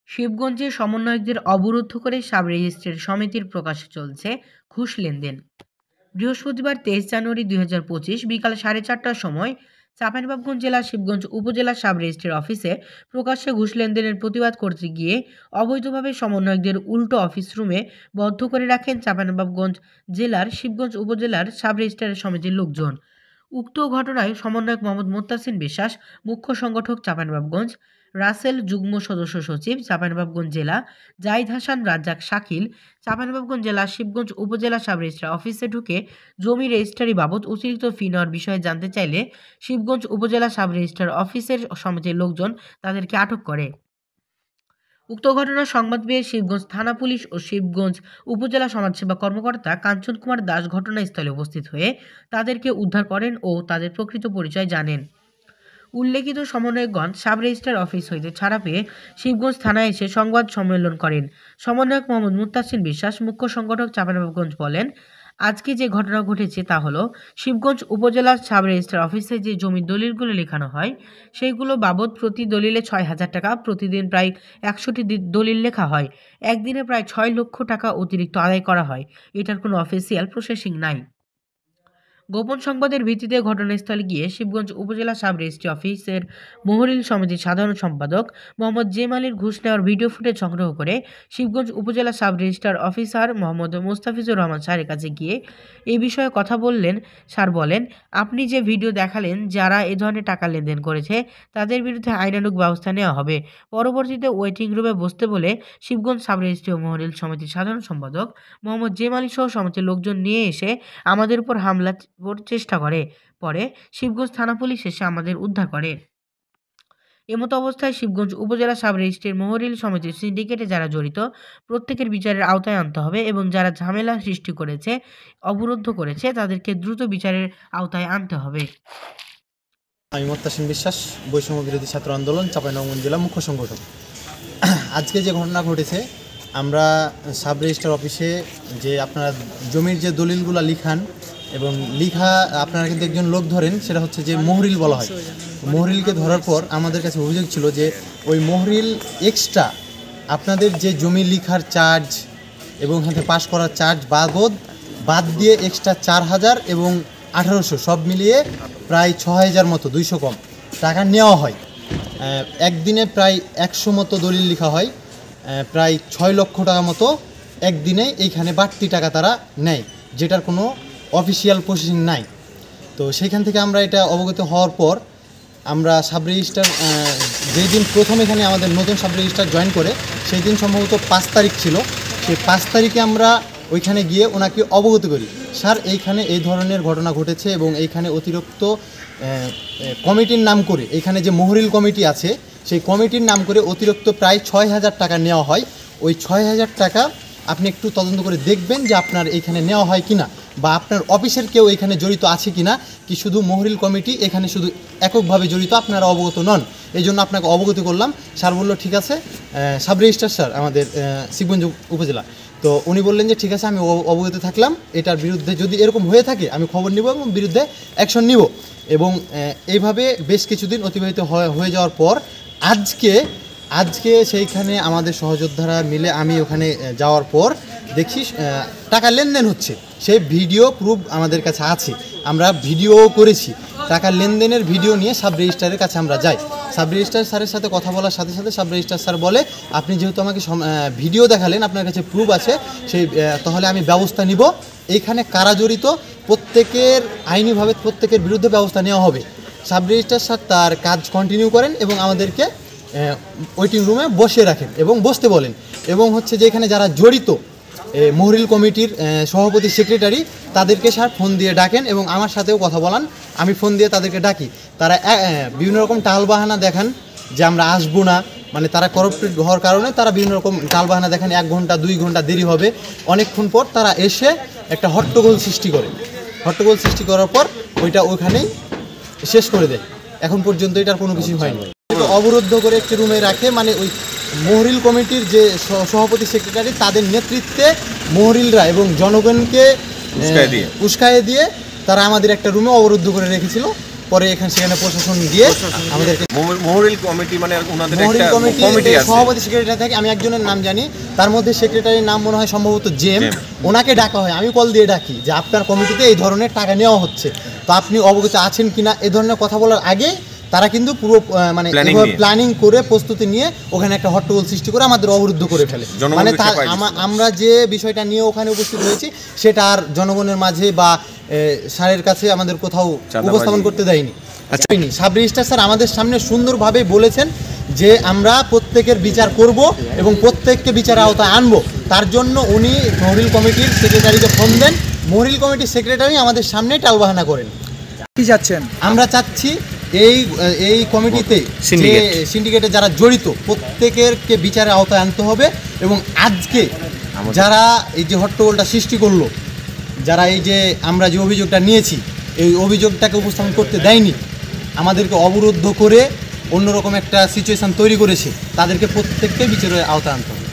শিবগঞ্জে সমন্বয়কদের অবরুদ্ধ করে সাব রেজিস্ট্রার সমিতির প্রকাশ্যে চলছে ঘুষ লেনদেন। বৃহস্পতিবার ২৩ জানুয়ারি ২০২৫ বিকাল ৪:৩০টার সময় চাঁপাইনবাবগঞ্জ জেলার শিবগঞ্জ উপজেলা সাব রেজিস্ট্রার অফিসে প্রকাশ্যে ঘুষ লেনদেনের প্রতিবাদ করতে গিয়ে অবৈধভাবে সমন্বয়কদের উল্টো অফিস রুমে বদ্ধ করে রাখেন চাঁপাইনবাবগঞ্জ জেলার শিবগঞ্জ উপজেলার সাব রেজিস্ট্রার সমিতির লোকজন। উক্ত ঘটনায় সমন্বয়ক মোহাম্মদ মোত্তাসিন বিশ্বাস, মুখ্য সংগঠক চাঁপাইনবাবগঞ্জ, রাসেল যুগ্ম সদস্য সচিব চাঁপাইনবাবগঞ্জ জেলা, জাহিদ হাসান রাজ্জাক শাকিল চাঁপাইনবাবগঞ্জ জেলা শিবগঞ্জ উপজেলা সাব রেজিস্ট্রার অফিসে ঢুকে জমি রেজিস্ট্রারি বাবদ অতিরিক্ত ফি নেওয়ার বিষয়ে জানতে চাইলে শিবগঞ্জ উপজেলা সাব রেজিস্ট্রার অফিসের সমিতির লোকজন তাদেরকে আটক করে। উক্ত ঘটনার সংবাদ পেয়ে শিবগঞ্জ থানা পুলিশ ও শিবগঞ্জ উপজেলা সমাজসেবা কর্মকর্তা কাঞ্চন কুমার দাস ঘটনাস্থলে উপস্থিত হয়ে তাদেরকে উদ্ধার করেন ও তাদের প্রকৃত পরিচয় জানেন। উল্লেখিত সমন্বয়কগণ সাব রেজিস্ট্রার অফিস হইতে ছাড়া পেয়ে শিবগঞ্জ থানায় এসে সংবাদ সম্মেলন করেন। সমন্বয়ক মোহাম্মদ মুত্তাসিন বিশ্বাস, মুখ্য সংগঠক চাঁপাইনবাবগঞ্জ বলেন, আজকে যে ঘটনা ঘটেছে তা হলো শিবগঞ্জ উপজেলার সাব রেজিস্ট্রার অফিসে যে জমির দলিলগুলো লেখানো হয় সেইগুলো বাবদ প্রতি দলিলে ৬,০০০ টাকা, প্রতিদিন প্রায় ১০০টি দলিল লেখা হয়। একদিনে প্রায় ৬ লক্ষ টাকা অতিরিক্ত আদায় করা হয়। এটার কোনো অফিসিয়াল প্রসেসিং নাই। গোপন সংবাদের ভিত্তিতে ঘটনাস্থলে গিয়ে শিবগঞ্জ উপজেলা সাব রেজিস্ট্রি অফিসের মোহরিল সমিতির সাধারণ সম্পাদক মোহাম্মদ জেম আলীর ঘুষ নেওয়ার ভিডিও ফুটেজ সংগ্রহ করে Shibganj upazila sub registrar officer Mohammad Mostafizur Rahman স্যারের কাছে গিয়ে এই বিষয়ে কথা বললেন। স্যার বলেন, আপনি যে ভিডিও দেখালেন যারা এ ধরনের টাকা লেনদেন করেছে তাদের বিরুদ্ধে আইনানুগ ব্যবস্থা নেওয়া হবে। পরবর্তীতে ওয়েটিং রুমে বসতে বলে শিবগঞ্জ সাব রেজিস্ট্রি ও মোহরিল সমিতির সাধারণ সম্পাদক মোহাম্মদ জেম আলী সহ সমিতির লোকজন নিয়ে এসে আমাদের উপর হামলা চেষ্টা করে। পরে শিবগঞ্জ থানা পুলিশ এসে আমাদের উদ্ধার করে। এমতো অবস্থায় শিবগঞ্জ উপজেলা সাব রেজিস্ট্রির মোহরিল সমিতির সিন্ডিকেটে যারা জড়িত প্রত্যেকের বিচারের আওতায় আনতে হবে এবং যারা ঝামেলা সৃষ্টি করেছে, অবরুদ্ধ করেছে তাদেরকে দ্রুত বিচারের আওতায় আনতে হবে। আমি মোত্তাসিন বিশ্বাস, বৈষম্য বিরোধী ছাত্র আন্দোলন চাঁপাইনবাবগঞ্জ জেলা মুখ্য সংগঠক। আজকে যে ঘটনা ঘটেছে, আমরা সাব রেজিস্ট্রার অফিসে যে আপনারা জমির যে দলিলগুলো লিখান এবং লিখা আপনারা কিন্তু একজন লোক ধরেন, সেটা হচ্ছে যে মোহরিল বলা হয়। মোহরিলকে ধরার পর আমাদের কাছে অভিযোগ ছিল যে ওই মোহরিল এক্সট্রা আপনাদের যে জমি লিখার চার্জ এবং হাতে পাস করার চার্জ বাদ দিয়ে এক্সট্রা ৪,০০০ এবং ১৮০০ সব মিলিয়ে প্রায় ৬,০০০ মতো, ২০০ কম টাকা নেওয়া হয়। একদিনে প্রায় ১০০ মতো দলিল লেখা হয়, প্রায় ৬ লক্ষ টাকা মতো একদিনে এইখানে বাড়তি টাকা তারা নেয়, যেটার কোনো অফিসিয়াল প্রসেসিং নাই। তো সেইখান থেকে আমরা এটা অবগত হওয়ার পর আমরা সাব রেজিস্ট্রার যেই দিন প্রথম এখানে আমাদের নতুন সাব রেজিস্ট্রার জয়েন করে সেই দিন সম্ভবত ৫ তারিখ ছিল। সেই ৫ তারিখে আমরা ওইখানে গিয়ে ওনাকে অবগত করি, স্যার এইখানে এই ধরনের ঘটনা ঘটেছে এবং এইখানে অতিরিক্ত কমিটির নাম করে, এইখানে যে মোহরিল কমিটি আছে সেই কমিটির নাম করে অতিরিক্ত প্রায় ৬,০০০ টাকা নেওয়া হয়। ওই ৬,০০০ টাকা আপনি একটু তদন্ত করে দেখবেন যে আপনার এইখানে নেওয়া হয় কিনা, বা আপনার অফিসের কেউ এখানে জড়িত আছে কিনা, কি শুধু মোহরিল কমিটি এখানে শুধু এককভাবে জড়িত, আপনারা অবগত নন, এই জন্য আপনাকে অবগত করলাম। স্যার বললো ঠিক আছে, সাব রেজিস্ট্রার স্যার আমাদের শিবগঞ্জ উপজেলা, তো উনি বললেন যে ঠিক আছে আমি অবগত থাকলাম, এটার বিরুদ্ধে যদি এরকম হয়ে থাকে আমি খবর নিব এবং বিরুদ্ধে অ্যাকশন নিব। এবং এইভাবে বেশ কিছুদিন অতিবাহিত হয়ে যাওয়ার পর আজকে সেইখানে আমাদের সহযোদ্ধারা মিলে আমি ওখানে যাওয়ার পর দেখি টাকা লেনদেন হচ্ছে, সেই ভিডিও প্রুফ আমাদের কাছে আছে, আমরা ভিডিও করেছি। টাকা লেনদেনের ভিডিও নিয়ে সাব রেজিস্ট্রারের কাছে আমরা যাই। সাব রেজিস্ট্রার স্যারের সাথে কথা বলার সাথে সাথে সাব রেজিস্ট্রার স্যার বলে, আপনি যেহেতু আমাকে ভিডিও দেখালেন, আপনার কাছে প্রুফ আছে, সেই তাহলে আমি ব্যবস্থা নিব। এইখানে কারা জড়িত প্রত্যেকের আইনিভাবে প্রত্যেকের বিরুদ্ধে ব্যবস্থা নেওয়া হবে। সাব রেজিস্ট্রার স্যার তার কাজ কন্টিনিউ করেন এবং আমাদেরকে ওয়েটিং রুমে বসিয়ে রাখেন এবং বসতে বলেন। এবং হচ্ছে যে এখানে যারা জড়িত মোহরিল কমিটির সভাপতি সেক্রেটারি তাদেরকে স্যার ফোন দিয়ে ডাকেন এবং আমার সাথেও কথা বলান, আমি ফোন দিয়ে তাদেরকে ডাকি। তারা বিভিন্ন রকম টালবাহানা দেখান যে আমরা আসবো না, মানে তারা করপ্টেড হওয়ার কারণে তারা বিভিন্ন রকম টালবাহানা দেখান, 1 ঘন্টা 2 ঘন্টা দেরি হবে। অনেকক্ষণ পর তারা এসে একটা হট্টগোল সৃষ্টি করে, হট্টগোল সৃষ্টি করার পর ওইটা ওইখানেই শেষ করে দেয়। এখন পর্যন্ত এটার কোনো কিছু হয়নি। অবরুদ্ধ করে একটি রুমে রাখে, মানে ওই মোহরিল কমিটির যে সভাপতি সেক্রেটারি তাদের নেতৃত্বে মোহরিলরা এবং জনগণকে উস্কায়ে দিয়ে তারা আমাদের একটা রুমে অবরুদ্ধ করে রেখেছিল। পরে সেখানে প্রশাসন গিয়ে আমাদেরকে মহরিল কমিটি মানে ওনাদের মহরিল একটা কমিটি কমিটি আছে। সভাপতি সেক্রেটারি থাকে, আমি একজনের নাম জানি, তার মধ্যে সেক্রেটারির নাম মনে হয় সম্ভবত জেম। ওনাকে ডাকা হয়, আমি কল দিয়ে ডাকি যে আপনার কমিটিতে এই ধরনের টাকা নেওয়া হচ্ছে, তো আপনি অবগত আছেন কিনা, এই ধরনের কথা বলার আগে তারা কিন্তু পুরো মানে প্ল্যানিং করে প্রস্তুতি নিয়ে ওখানে একটা হট্টগোল সৃষ্টি করে আমাদের অবরুদ্ধ করে ফেলে। মানে আমরা যে বিষয়টা নিয়ে ওখানে উপস্থিত হয়েছি সেটা আর জনগণের মাঝে বা স্যারের কাছে আমাদের কোথাও উপস্থাপন করতে দেয়নি। সাব রেজিস্ট্রার স্যার আমাদের সামনে সুন্দরভাবে বলেছেন যে আমরা প্রত্যেকের বিচার করব এবং প্রত্যেককে বিচারের আওতায় আনবো। তার জন্য উনি মহরিল কমিটির সেক্রেটারিকে ফোন দেন, মহরিল কমিটির সেক্রেটারি আমাদের সামনে টালবাহানা করেন। কি যাচ্ছেন? আমরা চাচ্ছি এই কমিটিতে সিন্ডিকেটে যারা জড়িত প্রত্যেকেরকে বিচারের আওতায় আনতে হবে এবং আজকে যারা এই যে হট্টগোলটা সৃষ্টি করলো, যারা এই যে আমরা যে অভিযোগটা নিয়েছি এই অভিযোগটাকে উপস্থাপন করতে দেয়নি, আমাদেরকে অবরুদ্ধ করে অন্যরকম একটা সিচুয়েশন তৈরি করেছে, তাদেরকে প্রত্যেককে বিচারের আওতায় আনতে হবে।